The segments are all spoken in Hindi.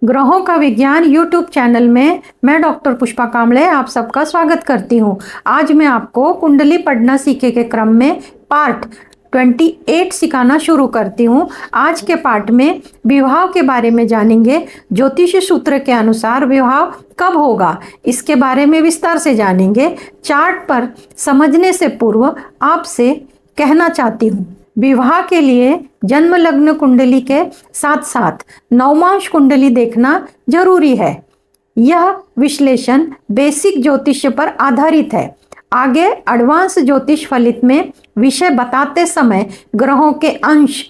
ग्रहों का विज्ञान यूट्यूब चैनल में मैं डॉक्टर पुष्पा कामले आप सबका स्वागत करती हूँ। आज मैं आपको कुंडली पढ़ना सीखे के क्रम में पार्ट 28 सिखाना शुरू करती हूँ। आज के पार्ट में विवाह के बारे में जानेंगे। ज्योतिष सूत्र के अनुसार विवाह कब होगा इसके बारे में विस्तार से जानेंगे। चार्ट पर समझने से पूर्व आपसे कहना चाहती हूँ, विवाह के लिए जन्म लग्न कुंडली के साथ साथ नवमांश कुंडली देखना जरूरी है। यह विश्लेषण बेसिक ज्योतिष पर आधारित है। आगे एडवांस ज्योतिष फलित में विषय बताते समय ग्रहों के अंश,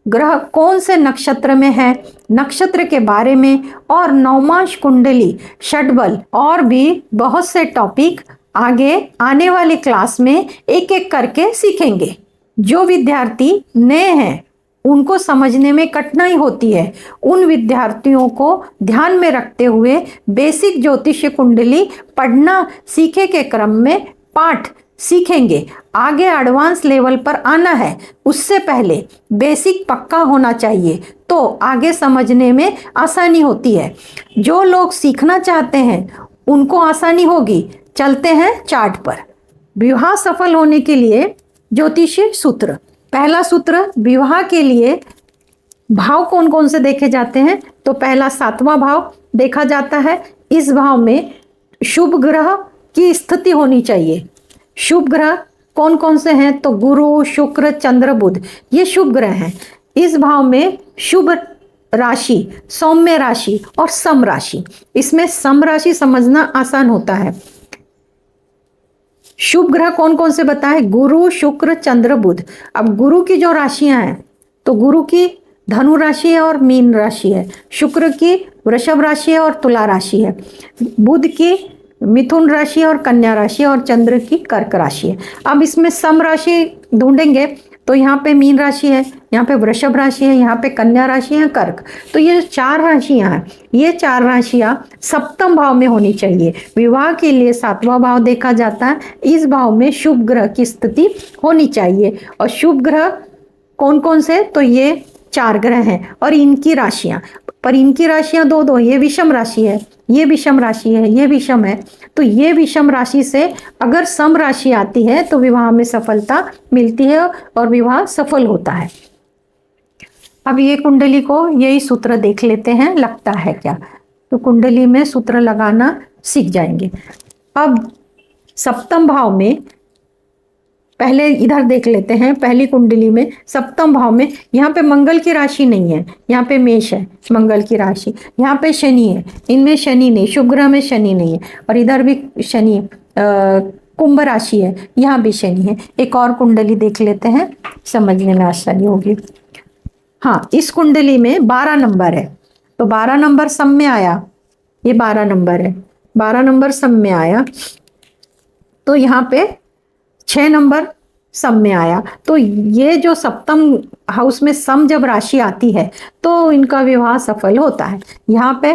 ग्रह कौन से नक्षत्र में है, नक्षत्र के बारे में और नवमांश कुंडली, षड्बल और भी बहुत से टॉपिक आगे आने वाली क्लास में एक एक करके सीखेंगे। जो विद्यार्थी नए हैं उनको समझने में कठिनाई होती है, उन विद्यार्थियों को ध्यान में रखते हुए बेसिक ज्योतिष कुंडली पढ़ना सीखे के क्रम में पाठ सीखेंगे। आगे एडवांस लेवल पर आना है, उससे पहले बेसिक पक्का होना चाहिए तो आगे समझने में आसानी होती है। जो लोग सीखना चाहते हैं उनको आसानी होगी। चलते हैं चार्ट पर। विवाह सफल होने के लिए ज्योतिषीय सूत्र। पहला सूत्र, विवाह के लिए भाव कौन कौन से देखे जाते हैं तो पहला 7वां भाव देखा जाता है। इस भाव में शुभ ग्रह की स्थिति होनी चाहिए। शुभ ग्रह कौन कौन से हैं तो गुरु, शुक्र, चंद्र, बुध, ये शुभ ग्रह हैं। इस भाव में शुभ राशि, सौम्य राशि और सम राशि। इसमें सम राशि समझना आसान होता है। शुभ ग्रह कौन कौन से बताए, गुरु, शुक्र, चंद्र, बुध। अब गुरु की जो राशियां हैं तो गुरु की धनु राशि है और मीन राशि है, शुक्र की वृषभ राशि है और तुला राशि है, बुध की मिथुन राशि और कन्या राशि और चंद्र की कर्क राशि है। अब इसमें सम राशि ढूंढेंगे तो यहाँ पे मीन राशि है, यहाँ पे वृषभ राशि है, यहाँ पे कन्या राशि है, कर्क। तो ये 4 राशियां हैं, ये 4 राशियां सप्तम भाव में होनी चाहिए। विवाह के लिए 7वां भाव देखा जाता है। इस भाव में शुभ ग्रह की स्थिति होनी चाहिए। और शुभ ग्रह कौन कौन से तो ये 4 ग्रह हैं और इनकी राशियां, पर इनकी राशियां दो दो, ये विषम राशि है, ये विषम राशि है, ये विषम है। तो ये विषम राशि से अगर सम राशि आती है तो विवाह में सफलता मिलती है और विवाह सफल होता है। अब ये कुंडली को यही सूत्र देख लेते हैं, लगता है क्या, तो कुंडली में सूत्र लगाना सीख जाएंगे। अब सप्तम भाव में पहले इधर देख लेते हैं। पहली कुंडली में सप्तम भाव में यहाँ पे मंगल की राशि नहीं है, यहाँ पे मेष है मंगल की राशि, यहाँ पे शनि है, इनमें शनि नहीं, शुभ ग्रह में शनि नहीं है और इधर भी शनि, कुंभ राशि है, यहाँ भी शनि है। एक और कुंडली देख लेते हैं, समझने में आसानी होगी। हाँ, इस कुंडली में 12 नंबर है तो 12 नंबर सम में आया, ये 12 नंबर है, 12 नंबर सम में आया तो यहाँ पे 6 नंबर सम में आया। तो ये जो सप्तम हाउस में सम जब राशि आती है तो इनका विवाह सफल होता है। यहाँ पे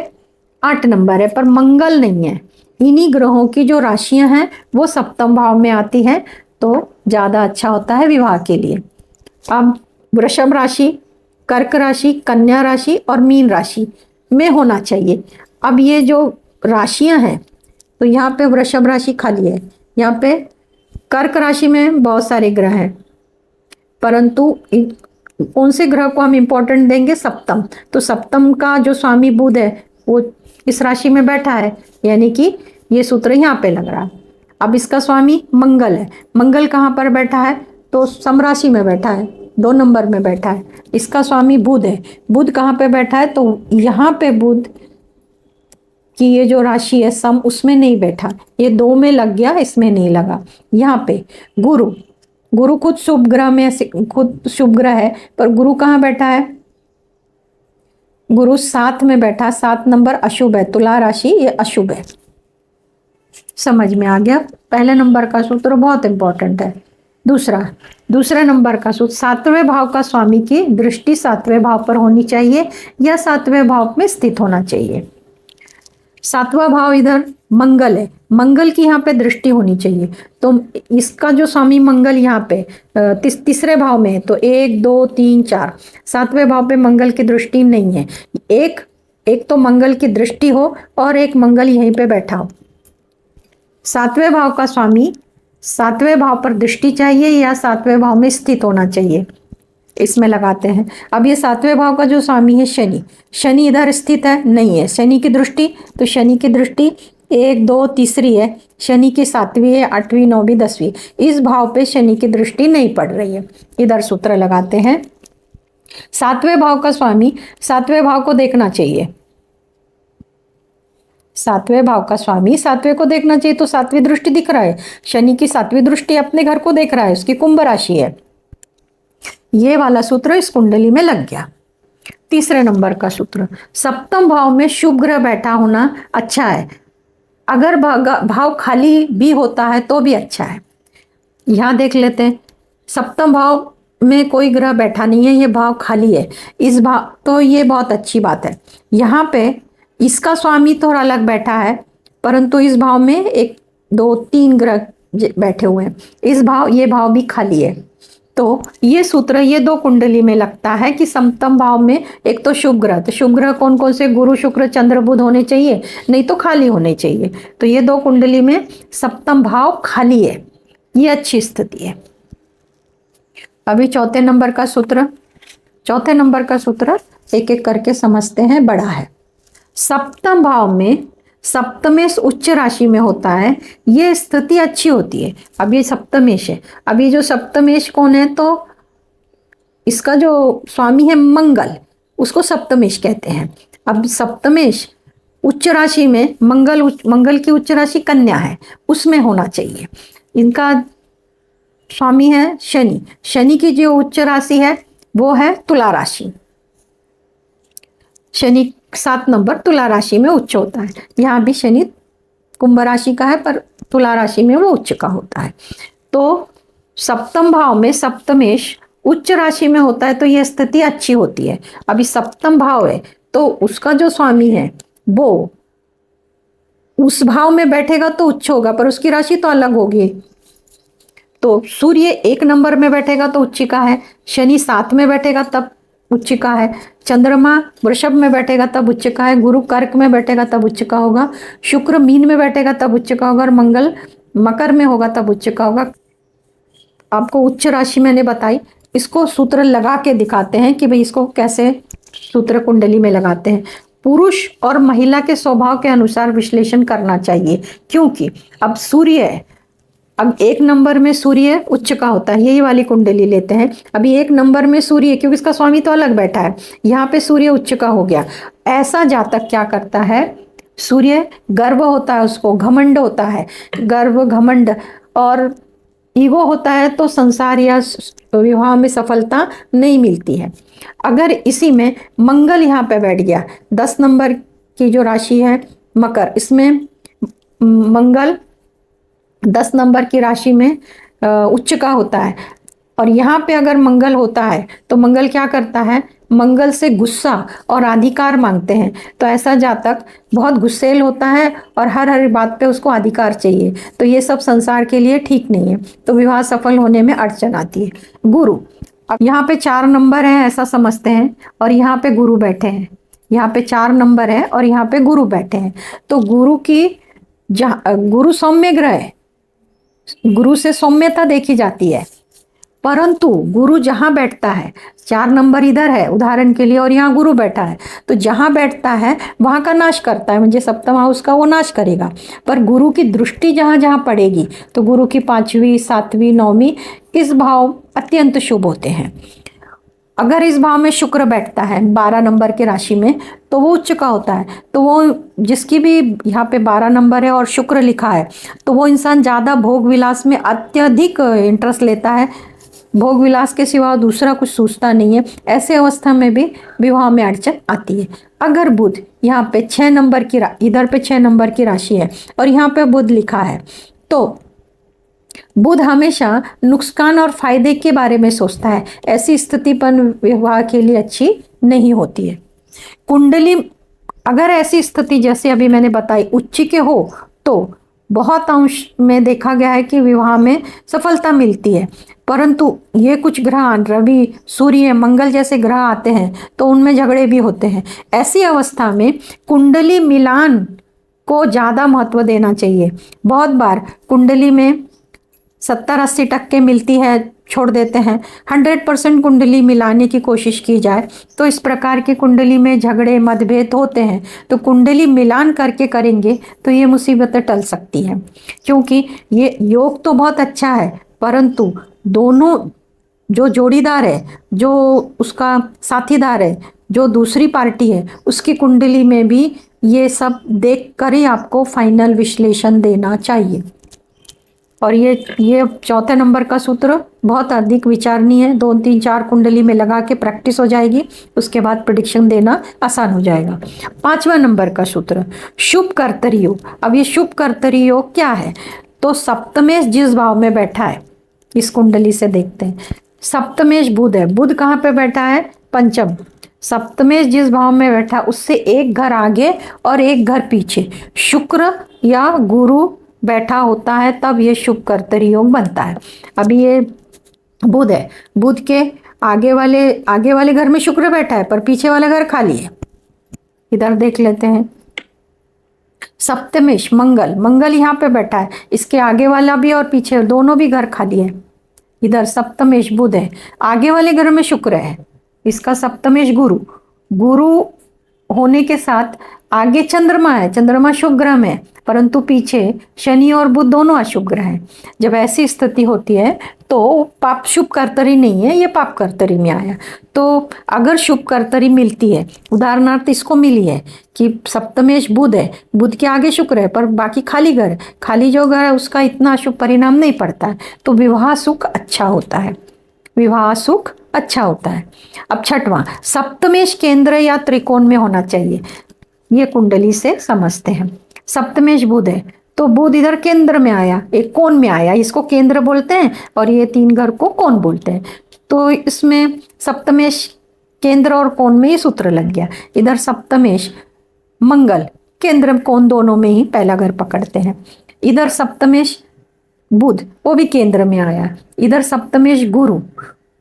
8 नंबर है पर मंगल नहीं है। इन्हीं ग्रहों की जो राशियां हैं वो सप्तम भाव में आती हैं तो ज़्यादा अच्छा होता है विवाह के लिए। अब वृषभ राशि, कर्क राशि, कन्या राशि और मीन राशि में होना चाहिए। अब ये जो राशियां हैं तो यहाँ पे वृषभ राशि खाली है, यहाँ पे कर्क राशि में बहुत सारे ग्रह हैं, परंतु कौन से ग्रह को हम इंपॉर्टेंट देंगे, सप्तम। तो सप्तम का जो स्वामी बुध है वो इस राशि में बैठा है, यानी कि ये सूत्र यहाँ पे लग रहा है। अब इसका स्वामी मंगल है, मंगल कहाँ पर बैठा है तो सम राशि में बैठा है, 2 नंबर में बैठा है। इसका स्वामी बुध है, बुध कहाँ पे बैठा है तो यहाँ पे बुध कि ये जो राशि है सम उसमें नहीं बैठा, ये 2 में लग गया, इसमें नहीं लगा। यहाँ पे गुरु, गुरु खुद शुभ ग्रह में, खुद शुभ ग्रह है पर गुरु कहाँ बैठा है, गुरु 7 में बैठा, 7 नंबर अशुभ है, तुला राशि ये अशुभ है। समझ में आ गया। पहले नंबर का सूत्र बहुत इंपॉर्टेंट है। दूसरे नंबर का सूत्र, 7वें भाव का स्वामी की दृष्टि 7वें भाव पर होनी चाहिए या 7वें भाव में स्थित होना चाहिए। 7वां भाव इधर मंगल है, मंगल की यहाँ पे दृष्टि होनी चाहिए। तो इसका जो स्वामी मंगल यहाँ पे तीसरे भाव में है तो 1 2 3 4, 7वें भाव पे मंगल की दृष्टि नहीं है। एक एक तो मंगल की दृष्टि हो और एक मंगल यहीं पे बैठा हो। सातवें भाव का स्वामी सातवें भाव पर दृष्टि चाहिए या सातवें भाव में स्थित होना चाहिए, इसमें लगाते हैं। अब ये सातवें भाव का जो स्वामी है शनि, शनि इधर स्थित है नहीं है, शनि की दृष्टि, तो शनि की दृष्टि 1 2 तीसरी है, शनि की 7वीं है, 8वीं 9वीं 10वीं, इस भाव पे शनि की दृष्टि नहीं पड़ रही है। इधर सूत्र लगाते हैं। सातवें भाव का स्वामी सातवें भाव को देखना चाहिए, सातवें भाव का स्वामी सातवें को देखना चाहिए, तो 7वीं दृष्टि दिख रहा है, शनि की 7वीं दृष्टि अपने घर को देख रहा है, उसकी कुंभ राशि है। ये वाला सूत्र इस कुंडली में लग गया। तीसरे नंबर का सूत्र, सप्तम भाव में शुभ ग्रह बैठा होना अच्छा है, अगर भाव खाली भी होता है तो भी अच्छा है। यहाँ देख लेते हैं, सप्तम भाव में कोई ग्रह बैठा नहीं है, ये भाव खाली है, इस भाव तो ये बहुत अच्छी बात है। यहाँ पे इसका स्वामी थोड़ा अलग बैठा है, परंतु इस भाव में 1 2 3 ग्रह बैठे हुए हैं, इस भाव ये भाव भी खाली है। तो ये सूत्र ये 2 कुंडली में लगता है कि सप्तम भाव में एक तो शुभ ग्रह, तो शुभ ग्रह कौन कौन से, गुरु शुक्र चंद्र बुध होने चाहिए, नहीं तो खाली होने चाहिए। तो ये 2 कुंडली में सप्तम भाव खाली है, ये अच्छी स्थिति है। अभी चौथे नंबर का सूत्र, चौथे नंबर का सूत्र एक एक करके समझते हैं, बड़ा है। सप्तम भाव में सप्तमेश उच्च राशि में होता है, ये स्थिति अच्छी होती है। अब ये सप्तमेश है, अब ये जो सप्तमेश कौन है, तो इसका जो स्वामी है मंगल, उसको सप्तमेश कहते हैं। अब सप्तमेश उच्च राशि में मंगल की उच्च राशि कन्या है, उसमें होना चाहिए। इनका स्वामी है शनि, शनि की जो उच्च राशि है वो है तुला राशि, शनि 7 नंबर तुला राशि में उच्च होता है। यहाँ भी शनि कुंभ राशि का है, पर तुला राशि में वो उच्च का होता है। तो सप्तम भाव में सप्तमेश उच्च राशि में होता है, तो ये स्थिति अच्छी होती है। अभी सप्तम भाव है, तो उसका जो स्वामी है वो उस भाव में बैठेगा तो उच्च होगा, पर उसकी राशि तो अलग होगी। तो सूर्य 1 नंबर में बैठेगा तो उच्चिका है, शनि 7 में बैठेगा तब उच्चिका है, चंद्रमा वृषभ में बैठेगा तब उच्चिका है, गुरु कर्क में बैठेगा तब उच्चिका होगा, शुक्र मीन में बैठेगा तब उच्चिका होगा, और मंगल मकर में होगा तब उच्चिका होगा। आपको उच्च राशि मैंने बताई, इसको सूत्र लगा के दिखाते हैं कि भाई इसको कैसे सूत्र कुंडली में लगाते हैं। पुरुष और महिला के स्वभाव के अनुसार विश्लेषण करना चाहिए, क्योंकि अब सूर्य है, अब 1 नंबर में सूर्य उच्च का होता है, यही वाली कुंडली लेते हैं। अभी 1 नंबर में सूर्य, क्योंकि इसका स्वामी तो अलग बैठा है, यहाँ पे सूर्य उच्च का हो गया। ऐसा जातक क्या करता है, सूर्य गर्व होता है, उसको घमंड होता है, गर्व घमंड और ईगो होता है, तो संसार या विवाह में सफलता नहीं मिलती है। अगर इसी में मंगल यहाँ पे बैठ गया, 10 नंबर की जो राशि है मकर, इसमें मंगल 10 नंबर की राशि में उच्च का होता है, और यहाँ पे अगर मंगल होता है तो मंगल क्या करता है, मंगल से गुस्सा और अधिकार मांगते हैं। तो ऐसा जातक बहुत गुस्सेल होता है और हर बात पे उसको अधिकार चाहिए, तो ये सब संसार के लिए ठीक नहीं है, तो विवाह सफल होने में अड़चन आती है। गुरु, अब यहाँ पे 4 नंबर है ऐसा समझते हैं, और यहाँ पे गुरु बैठे हैं, यहाँ पे 4 नंबर है और यहाँ पे गुरु बैठे हैं। तो गुरु की गुरु सौम्य ग्रह है, गुरु से सौम्यता देखी जाती है, परंतु गुरु जहां बैठता है, 4 नंबर इधर है उदाहरण के लिए, और यहाँ गुरु बैठा है, तो जहां बैठता है वहां का नाश करता है, मुझे सप्तम हाउस का वो नाश करेगा। पर गुरु की दृष्टि जहां जहां पड़ेगी, तो गुरु की 5वीं 7वीं 9वीं इस भाव अत्यंत शुभ होते हैं। अगर इस भाव में शुक्र बैठता है 12 नंबर की राशि में, तो वो उच्च का होता है, तो वो जिसकी भी यहाँ पे 12 नंबर है और शुक्र लिखा है, तो वो इंसान ज़्यादा भोग विलास में अत्यधिक इंटरेस्ट लेता है, भोग विलास के सिवा दूसरा कुछ सोचता नहीं है। ऐसे अवस्था में भी विवाह में अड़चन आती है। अगर बुध यहाँ पे 6 नंबर की इधर पे 6 नंबर की राशि है और यहाँ पे बुध लिखा है, तो बुध हमेशा नुकसान और फायदे के बारे में सोचता है, ऐसी स्थिति पर विवाह के लिए अच्छी नहीं होती है। कुंडली अगर ऐसी स्थिति जैसे अभी मैंने बताई उच्च के हो, तो बहुत अंश में देखा गया है कि विवाह में सफलता मिलती है, परंतु ये कुछ ग्रह रवि, सूर्य, मंगल जैसे ग्रह आते हैं तो उनमें झगड़े भी होते हैं। ऐसी अवस्था में कुंडली मिलान को ज़्यादा महत्व देना चाहिए। बहुत बार कुंडली में 70-80% मिलती है, छोड़ देते हैं। 100% कुंडली मिलाने की कोशिश की जाए तो इस प्रकार की कुंडली में झगड़े मतभेद होते हैं, तो कुंडली मिलान करके करेंगे तो ये मुसीबतें टल सकती हैं। क्योंकि ये योग तो बहुत अच्छा है, परंतु दोनों जो जोड़ीदार है, जो उसका साथीदार है, जो दूसरी पार्टी है, उसकी कुंडली में भी ये सब देख कर ही आपको फाइनल विश्लेषण देना चाहिए। और ये चौथे नंबर का सूत्र बहुत अधिक विचारणीय है। 2, 3, 4 कुंडली में लगा के प्रैक्टिस हो जाएगी, उसके बाद प्रेडिक्शन देना आसान हो जाएगा। 5वां नंबर का सूत्र शुभ कर्तरी योग। अब ये शुभ कर्तरी योग क्या है? तो सप्तमेश जिस भाव में बैठा है, इस कुंडली से देखते हैं। सप्तमेश बुध है। बुध कहाँ पे बैठा है? पंचम। सप्तमेश जिस भाव में बैठा उससे एक घर आगे और एक घर पीछे शुक्र या गुरु बैठा होता है, तब ये शुभ कर्तरी योग बनता है। अभी ये बुध है, बुध के आगे वाले घर में शुक्र बैठा है, पर पीछे वाला घर खाली है। इधर देख लेते हैं। सप्तमेश मंगल, मंगल यहाँ पे बैठा है, इसके आगे वाला भी और पीछे दोनों भी घर खाली है। इधर सप्तमेश बुध है, आगे वाले घर में शुक्र है, इसका सप्तमेश गुरु, गुरु होने के साथ आगे चंद्रमा है, चंद्रमा शुभ ग्रह में, परंतु पीछे शनि और बुध दोनों अशुभ ग्रह हैं। जब ऐसी स्थिति होती है तो पाप शुभ कर्तरी नहीं है, ये पाप कर्तरी में आया। तो अगर शुभ कर्तरी मिलती है, उदाहरणार्थ इसको मिली है कि सप्तमेश बुध है, बुध के आगे शुक्र है, पर बाकी खाली घर है, खाली जो घर है उसका इतना अशुभ परिणाम नहीं पड़ता है, तो विवाह सुख अच्छा होता है, विवाह सुख अच्छा होता है। अब 6वां सप्तमेश केंद्र या त्रिकोण में होना चाहिए। ये कुंडली से समझते हैं। सप्तमेश बुध है तो बुध इधर केंद्र में आया, एक कोण में आया, इसको केंद्र बोलते हैं और ये 3 घर को कोण बोलते हैं। तो इसमें सप्तमेश केंद्र और कोण में ये सूत्र लग गया। इधर सप्तमेश मंगल केंद्र कोण दोनों में ही पहला घर पकड़ते हैं। इधर सप्तमेश बुध वो भी केंद्र में आया, इधर सप्तमेश गुरु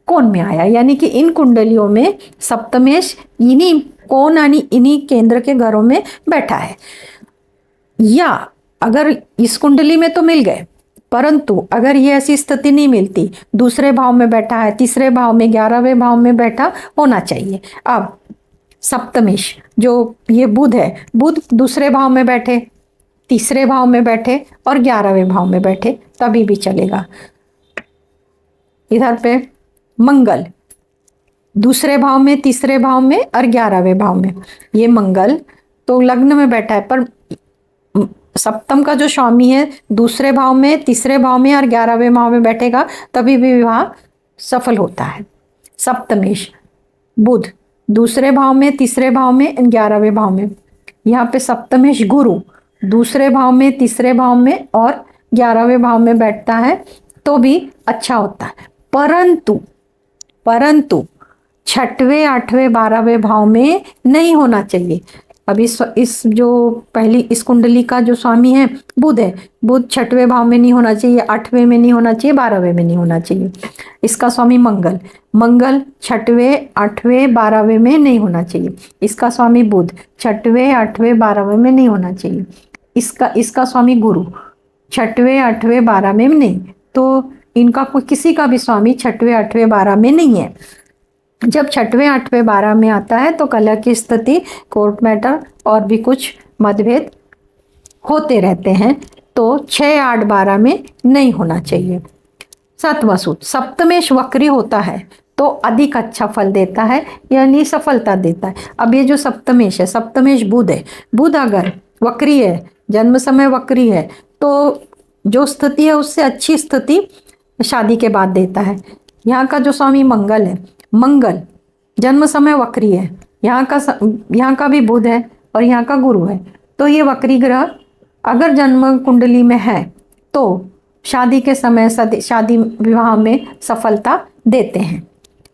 कोण में आया, यानी कि इन कुंडलियों में सप्तमेश इन्हीं कोण यानी इन्हीं केंद्र के घरों में बैठा है। या अगर इस कुंडली में तो मिल गए, परंतु अगर ये ऐसी स्थिति नहीं मिलती, दूसरे भाव में बैठा है, तीसरे भाव में, 11वें भाव में बैठा होना चाहिए। अब सप्तमेश जो ये बुध है, बुध दूसरे भाव में बैठे, तीसरे भाव में बैठे और 11वें भाव में बैठे तभी भी चलेगा। इधर पे मंगल दूसरे भाव में, तीसरे भाव में और 11वें भाव में, ये मंगल तो लग्न में बैठा है, पर सप्तम का जो स्वामी है दूसरे भाव में, तीसरे भाव में और 11वें भाव में बैठेगा तभी भी विवाह सफल होता है। सप्तमेश बुध दूसरे भाव में, तीसरे भाव में, 11वें भाव में। यहाँ पे सप्तमेश गुरु दूसरे भाव में, तीसरे भाव में और 11वें भाव में बैठता है तो भी अच्छा होता है। परंतु 6वें, 8वें, 12वें भाव में नहीं होना चाहिए। अब इस जो पहली इस कुंडली का जो स्वामी है बुध है, बुध 6वें भाव में नहीं होना चाहिए, 8वें में नहीं होना चाहिए, 12वें में नहीं होना चाहिए। इसका स्वामी मंगल, मंगल 6वें, 8वें, 12वें में नहीं होना चाहिए। इसका स्वामी बुध 6वें, 8वें, 12वें में नहीं होना चाहिए। इसका स्वामी गुरु 6वें, 8वें, 12वें में नहीं। तो इनका कोई किसी का भी स्वामी 6वें, 8वें, 12 में नहीं है। जब 6वें, 8वें, 12 में आता है तो कलह की स्थिति, कोर्ट मैटर और भी कुछ मतभेद होते रहते हैं, तो 6, 8, 12 में नहीं होना चाहिए। 7वां सूत्र सप्तमेश वक्री होता है तो अधिक अच्छा फल देता है, यानी सफलता देता है। अब ये जो सप्तमेश है, सप्तमेश बुध है, बुध अगर वक्री है, जन्म समय वक्री है, तो जो स्थिति है उससे अच्छी स्थिति शादी के बाद देता है। यहाँ का जो स्वामी मंगल है, मंगल जन्म समय वक्री है, यहाँ का भी बुध है और यहाँ का गुरु है, तो ये वक्री ग्रह अगर जन्म कुंडली में है तो शादी के समय शादी विवाह में सफलता देते हैं,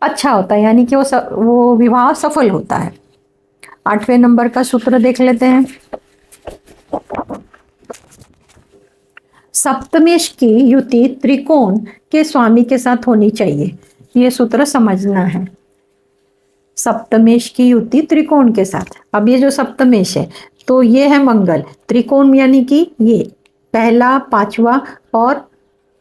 अच्छा होता है, यानी कि वो विवाह सफल होता है। 8वें नंबर का सूत्र देख लेते हैं। सप्तमेश की युति त्रिकोण के स्वामी के साथ होनी चाहिए। ये सूत्र समझना है। सप्तमेश की युति त्रिकोण के साथ। अब ये जो सप्तमेश है तो ये है मंगल, त्रिकोण यानी कि ये पहला, पांचवा और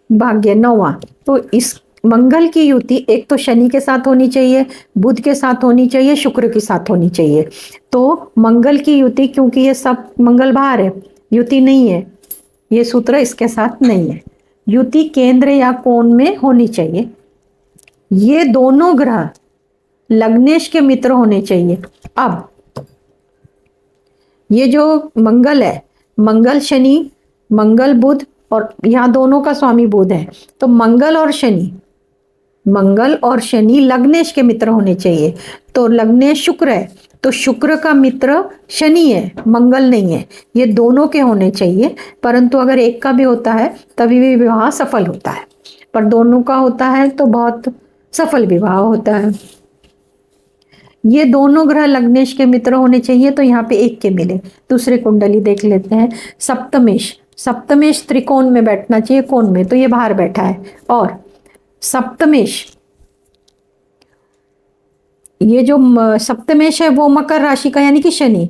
भाग्य नौवां। तो इस मंगल की युति एक तो शनि के साथ होनी चाहिए, बुध के साथ होनी चाहिए, शुक्र के साथ होनी चाहिए। तो मंगल की युति, क्योंकि ये सब मंगल बाहर है, युति नहीं है, ये सूत्र इसके साथ नहीं है। युति केंद्र या कोण में होनी चाहिए। ये दोनों ग्रह लग्नेश के मित्र होने चाहिए। अब ये जो मंगल है, मंगल शनि, मंगल बुध, और यहाँ दोनों का स्वामी बुध है, तो मंगल और शनि लग्नेश के मित्र होने चाहिए। तो लग्नेश शुक्र है, तो शुक्र का मित्र शनि है, मंगल नहीं है। ये दोनों के होने चाहिए, परंतु अगर एक का भी होता है तभी भी विवाह सफल होता है, पर दोनों का होता है तो बहुत सफल विवाह होता है। ये दोनों ग्रह लग्नेश के मित्र होने चाहिए, तो यहाँ पे एक के मिले। दूसरे कुंडली देख लेते हैं। सप्तमेश त्रिकोण में बैठना चाहिए, कोण में, तो ये बाहर बैठा है। और सप्तमेश, ये जो सप्तमेश है वो मकर राशि का यानी कि शनि,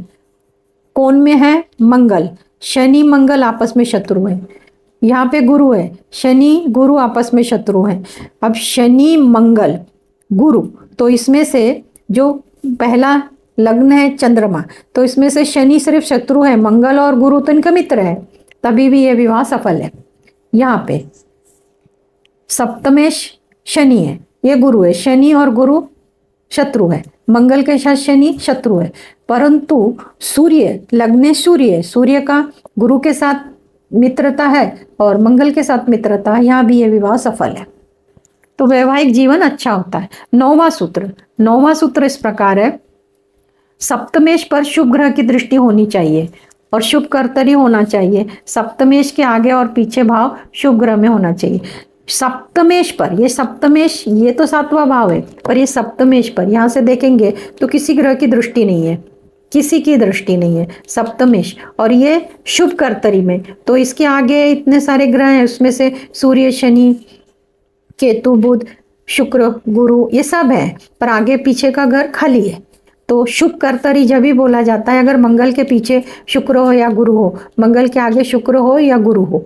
कोण में है मंगल। शनि मंगल आपस में शत्रु है। यहाँ पे गुरु है, शनि गुरु आपस में शत्रु है। अब शनि मंगल गुरु, तो इसमें से जो पहला लग्न है चंद्रमा, तो इसमें से शनि सिर्फ शत्रु है, मंगल और गुरु तो इनका मित्र है, तभी भी यह विवाह सफल है। यहाँ पे सप्तमेश शनि है, ये गुरु है, शनि और गुरु शत्रु है, मंगल के साथ शनि शत्रु है। परंतु सूर्य लग्न सूर्य का गुरु के साथ मित्रता है और मंगल के साथ मित्रता है, यहाँ भी यह विवाह सफल है। तो वैवाहिक जीवन अच्छा होता है। नौवां सूत्र इस प्रकार है। सप्तमेश पर शुभ ग्रह की दृष्टि होनी चाहिए और शुभ कर्तरी होना चाहिए। सप्तमेश के आगे और पीछे भाव शुभ ग्रह में होना चाहिए। सप्तमेश पर, ये सप्तमेश ये तो सातवां भाव है, पर ये सप्तमेश पर यहाँ से देखेंगे तो किसी ग्रह की दृष्टि नहीं है, किसी की दृष्टि नहीं है सप्तमेश, और ये शुभ कर्तरी में। तो इसके आगे इतने सारे ग्रह हैं, उसमें से सूर्य शनि केतु बुध शुक्र गुरु ये सब है, पर आगे पीछे का घर खाली है। तो शुभ कर्तरी जब भी बोला जाता है अगर मंगल के पीछे शुक्र हो या गुरु हो, मंगल के आगे शुक्र हो या गुरु हो,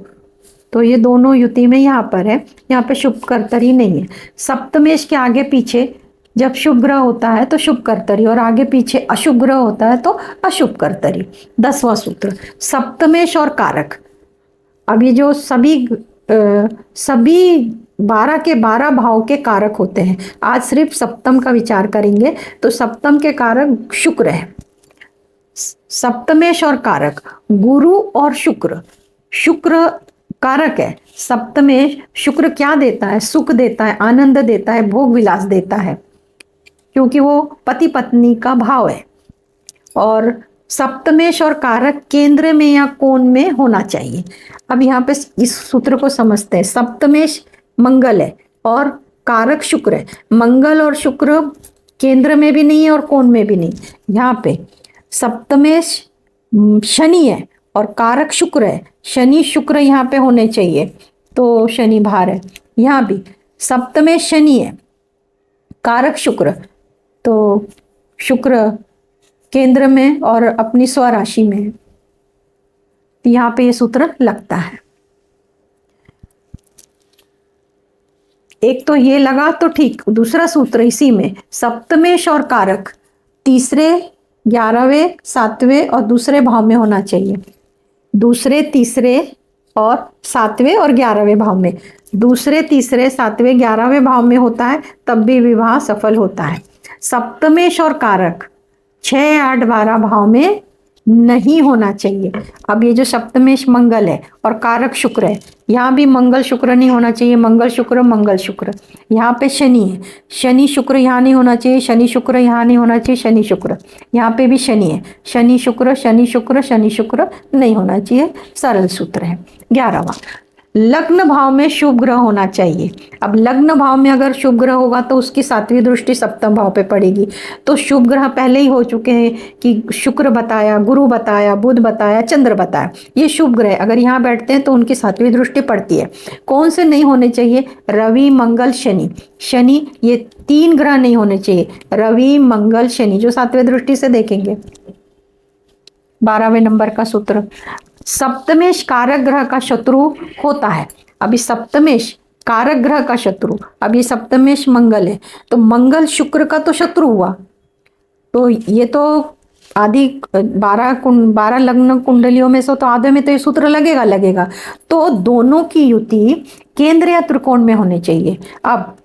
तो ये दोनों युति में यहाँ पर है, यहाँ पे शुभ कर्तरी नहीं है। सप्तमेश के आगे पीछे जब शुभ ग्रह होता है तो शुभ कर्तरी, और आगे पीछे अशुभ ग्रह होता है तो अशुभ कर्तरी। 10वां सूत्र सप्तमेश और कारक। अब ये जो सभी 12 के 12 भाव के कारक होते हैं, आज सिर्फ सप्तम का विचार करेंगे। तो सप्तम के कारक शुक्र है। सप्तमेश और कारक गुरु और शुक्र कारक है। सप्तमेश शुक्र क्या देता है? सुख देता है, आनंद देता है, भोग विलास देता है, क्योंकि वो पति पत्नी का भाव है। और सप्तमेश और कारक केंद्र में या कोण में होना चाहिए। अब यहाँ पे इस सूत्र को समझते हैं। सप्तमेश मंगल है और कारक शुक्र है। मंगल और शुक्र केंद्र में भी नहीं है और कोण में भी नहीं। यहाँ पे सप्तमेश शनि है और कारक शुक्र है। शनि शुक्र यहाँ पे होने चाहिए, तो शनि बाहर है। यहाँ भी सप्तमेश शनि है, कारक शुक्र, तो शुक्र केंद्र में और अपनी स्वराशि में है। यहाँ पे ये सूत्र लगता है। एक तो ये लगा तो ठीक, दूसरा सूत्र इसी में सप्तमेश और कारक तीसरे 11वें 7वें और दूसरे भाव में होना चाहिए। दूसरे तीसरे और 7वें और 11वें भाव में, दूसरे तीसरे 7वें 11वें भाव में होता है तब भी विवाह सफल होता है। सप्तमेश और कारक 6 8 12 भाव में नहीं होना चाहिए। अब ये जो सप्तमेश मंगल है और कारक शुक्र है, यहाँ भी मंगल शुक्र नहीं होना चाहिए, मंगल शुक्र। यहाँ पे शनि है, शनि शुक्र यहाँ नहीं होना चाहिए, शनि शुक्र यहाँ नहीं होना चाहिए, शनि शुक्र यहाँ पे भी शनि है, शनि शुक्र नहीं होना चाहिए। सरल सूत्र है। 11वां लग्न भाव में शुभ ग्रह होना चाहिए। अब लग्न भाव में अगर शुभ ग्रह होगा तो उसकी 7वीं दृष्टि सप्तम भाव पे पड़ेगी। तो शुभ ग्रह पहले ही हो चुके हैं कि शुक्र बताया, गुरु बताया, बुध बताया, चंद्र बताया, ये शुभ ग्रह अगर यहाँ बैठते हैं तो उनकी 7वीं दृष्टि पड़ती है। कौन से नहीं होने चाहिए? रवि, मंगल, शनि। शनि, ये 3 ग्रह नहीं होने चाहिए, रवि, मंगल, शनि, जो 7वें दृष्टि से देखेंगे। 12वें नंबर का सूत्र, सप्तमेश कारक ग्रह का शत्रु होता है। अभी सप्तमेश कारक ग्रह का शत्रु, अब ये सप्तमेश मंगल है, तो मंगल शुक्र का तो शत्रु हुआ, तो ये तो आदि 12 लग्न कुंडलियों में से तो आधे में तो ये सूत्र लगेगा। तो दोनों की युति केंद्र या त्रिकोण में होनी चाहिए। अब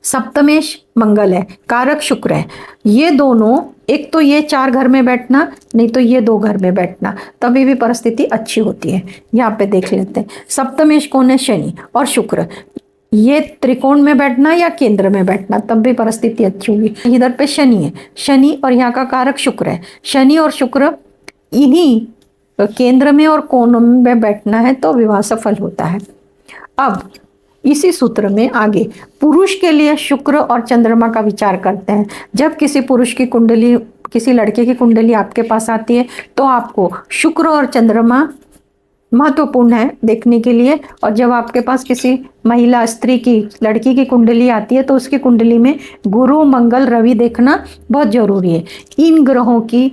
सप्तमेश मंगल है, कारक शुक्र है, ये दोनों, एक तो ये 4 घर में बैठना, नहीं तो ये 2 घर में बैठना, तभी भी परिस्थिति अच्छी होती है। यहाँ पे देख लेते हैं, सप्तमेश कौन है? शनि और शुक्र, ये त्रिकोण में बैठना या केंद्र में बैठना, तब भी परिस्थिति अच्छी होगी। इधर पे शनि है, शनि और यहाँ का कारक शुक्र है, शनि और शुक्र इन्हीं केंद्र में और कोणों में बैठना है तो विवाह सफल होता है। अब इसी सूत्र में आगे पुरुष के लिए शुक्र और चंद्रमा का विचार करते हैं। जब किसी पुरुष की कुंडली, किसी लड़के की कुंडली आपके पास आती है तो आपको शुक्र और चंद्रमा महत्वपूर्ण है देखने के लिए, और जब आपके पास किसी महिला, स्त्री की, लड़की की कुंडली आती है तो उसकी कुंडली में गुरु, मंगल, रवि देखना बहुत जरूरी है। इन ग्रहों की,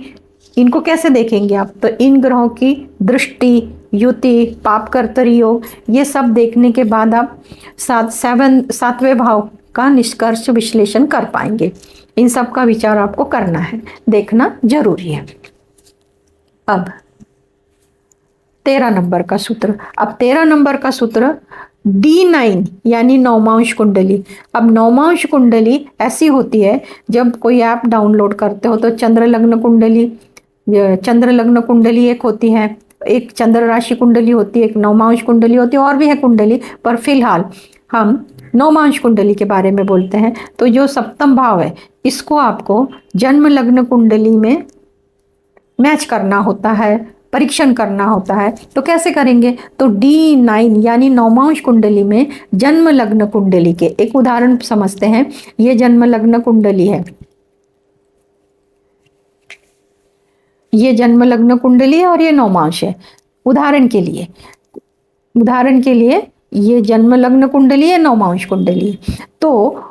इनको कैसे देखेंगे आप? तो इन ग्रहों की दृष्टि, युति, पाप कर्तरी योग, ये सब देखने के बाद आप 7वें भाव का निष्कर्ष विश्लेषण कर पाएंगे। इन सब का विचार आपको करना है, देखना जरूरी है। अब 13 नंबर का सूत्र, अब 13 नंबर का सूत्र D9 यानी नवमांश कुंडली। अब नवमांश कुंडली ऐसी होती है, जब कोई ऐप डाउनलोड करते हो तो चंद्र लग्न कुंडली एक होती है, एक चंद्र राशि कुंडली होती है, एक नवमांश कुंडली होती है, और भी है कुंडली, पर फिलहाल हम नवमांश कुंडली के बारे में बोलते हैं। तो जो सप्तम भाव है इसको आपको जन्म लग्न कुंडली में मैच करना होता है, परीक्षण करना होता है। तो कैसे करेंगे? तो D9 यानी नवमांश कुंडली में जन्म लग्न कुंडली के एक उदाहरण समझते हैं। ये जन्म लग्न कुंडली है, ये जन्म लग्न कुंडली है और ये नवमांश है। उदाहरण के लिए ये जन्म लग्न कुंडली है, नवमांश कुंडली है। तो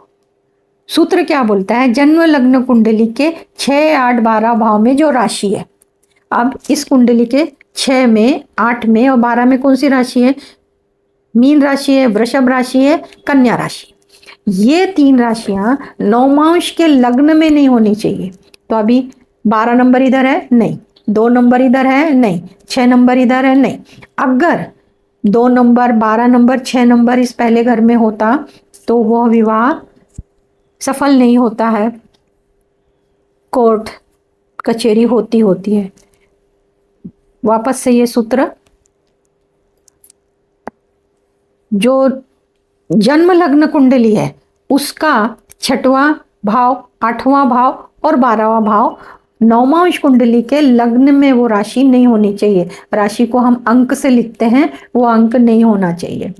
सूत्र क्या बोलता है? जन्म लग्न कुंडली के 6, 8, 12 भाव में जो राशि है, अब इस कुंडली के 6 में, 8 में और 12 में कौन सी राशि है? मीन राशि है, वृषभ राशि है, कन्या राशि। ये 3 राशियां नवमांश के लग्न में नहीं होनी चाहिए। तो अभी 12 नंबर इधर है, नहीं, 2 नंबर इधर है, नहीं, 6 नंबर इधर है, नहीं। अगर 2 नंबर, 12 नंबर, 6 नंबर इस पहले घर में होता तो वह विवाह सफल नहीं होता है, कोर्ट कचहरी होती है। वापस से ये सूत्र, जो जन्म लग्न कुंडली है उसका 6वां भाव, 8वां भाव और 12वां भाव नवमांश कुंडली के लग्न में वो राशि नहीं होनी चाहिए। राशि को हम अंक से लिखते हैं, वो अंक नहीं होना चाहिए।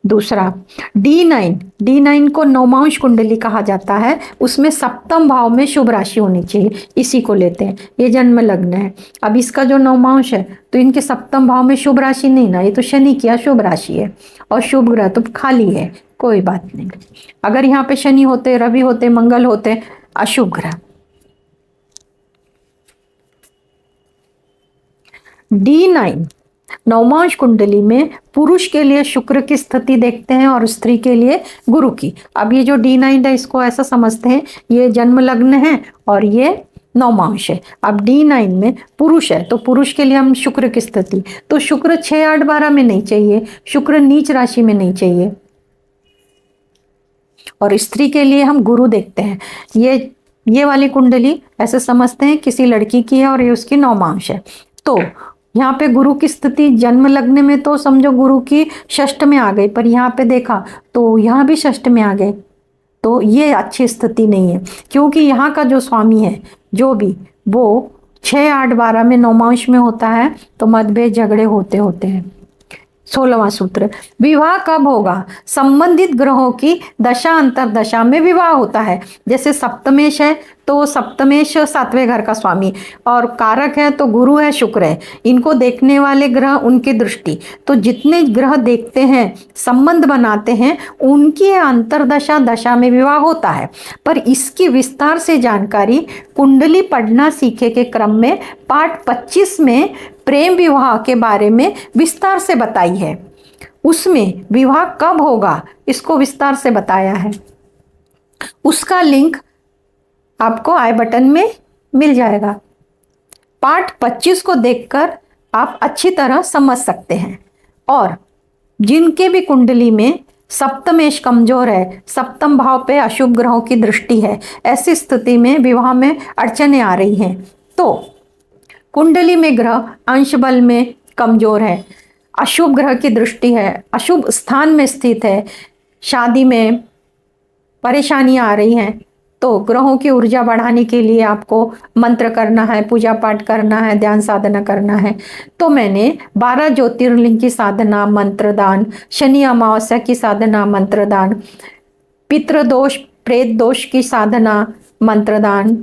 दूसरा D9 को नवमांश कुंडली कहा जाता है, उसमें सप्तम भाव में शुभ राशि होनी चाहिए, इसी को लेते हैं। ये जन्म लग्न है। अब इसका जो नवमांश है तो इनके सप्तम भाव में शुभ राशि नहीं ना, ये तो शनि की अशुभ राशि है और शुभ ग्रह तो खाली है, कोई बात नहीं। अगर यहाँ पे शनि होते, रवि होते, मंगल होते, अशुभ ग्रह। D9 नवमांश कुंडली में पुरुष के लिए शुक्र की स्थिति देखते हैं और स्त्री के लिए गुरु की। अब ये जो D9 है इसको ऐसा समझते हैं, ये जन्म लग्न है और ये नवमांश है। अब D9 में पुरुष है तो पुरुष के लिए हम शुक्र की स्थिति, तो शुक्र 6, 8, 12 में नहीं चाहिए, शुक्र नीच राशि में नहीं चाहिए। और स्त्री के लिए हम गुरु देखते हैं। ये वाली कुंडली ऐसे समझते हैं किसी लड़की की है और ये उसकी नवमांश है। तो यहाँ पे गुरु की स्थिति जन्म लग्न में तो समझो गुरु की षष्ठ में आ गई, पर यहाँ पे देखा तो यहाँ भी षष्ठ में आ गए, तो ये अच्छी स्थिति नहीं है, क्योंकि यहाँ का जो स्वामी है जो भी, वो 6, 8, 12 में नवमांश में होता है तो मतभेद झगड़े होते हैं। 16वां सूत्र, विवाह कब होगा? संबंधित ग्रहों की दशा अंतरदशा में विवाह होता है। जैसे सप्तमेश है तो सप्तमेश 7वें घर का स्वामी और कारक है, तो गुरु है, शुक्र है, इनको देखने वाले ग्रह, उनकी दृष्टि, तो जितने ग्रह देखते हैं, संबंध बनाते हैं, उनकी अंतरदशा दशा में विवाह होता है। पर इसकी विस्तार से जानकारी कुंडली पढ़ना सीखे के क्रम में पाठ 25 में प्रेम विवाह के बारे में विस्तार से बताई है। उसमें विवाह कब होगा इसको विस्तार से बताया है। उसका लिंक आपको आई बटन में मिल जाएगा। पाठ 25 को देखकर आप अच्छी तरह समझ सकते हैं। और जिनके भी कुंडली में सप्तमेश कमजोर है, सप्तम भाव पे अशुभ ग्रहों की दृष्टि है, ऐसी स्थिति में विवाह में अड़चने आ रही हैं, तो कुंडली में ग्रह अंश बल में कमजोर है, अशुभ ग्रह की दृष्टि है, अशुभ स्थान में स्थित है, शादी में परेशानियां आ रही हैं, तो ग्रहों की ऊर्जा बढ़ाने के लिए आपको मंत्र करना है, पूजा पाठ करना है, ध्यान साधना करना है। तो मैंने 12 ज्योतिर्लिंग की साधना, मंत्रदान, शनि अमावस्या की साधना, मंत्रदान, पितृदोष प्रेत दोष की साधना, मंत्रदान,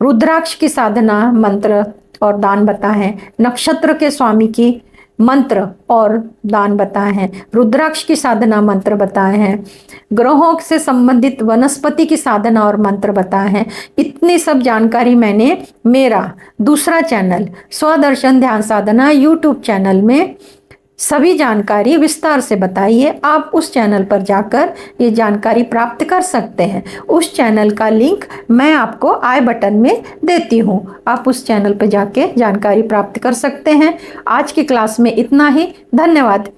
रुद्राक्ष की साधना, मंत्र और दान बताए हैं, नक्षत्र के स्वामी की मंत्र और दान बताए हैं, रुद्राक्ष की साधना मंत्र बताए हैं, ग्रहों से संबंधित वनस्पति की साधना और मंत्र बताए हैं। इतनी सब जानकारी मैंने मेरा दूसरा चैनल स्वदर्शन ध्यान साधना यूट्यूब चैनल में सभी जानकारी विस्तार से बताई है। आप उस चैनल पर जाकर ये जानकारी प्राप्त कर सकते हैं। उस चैनल का लिंक मैं आपको आई बटन में देती हूँ, आप उस चैनल पर जाके जानकारी प्राप्त कर सकते हैं। आज की क्लास में इतना ही। धन्यवाद।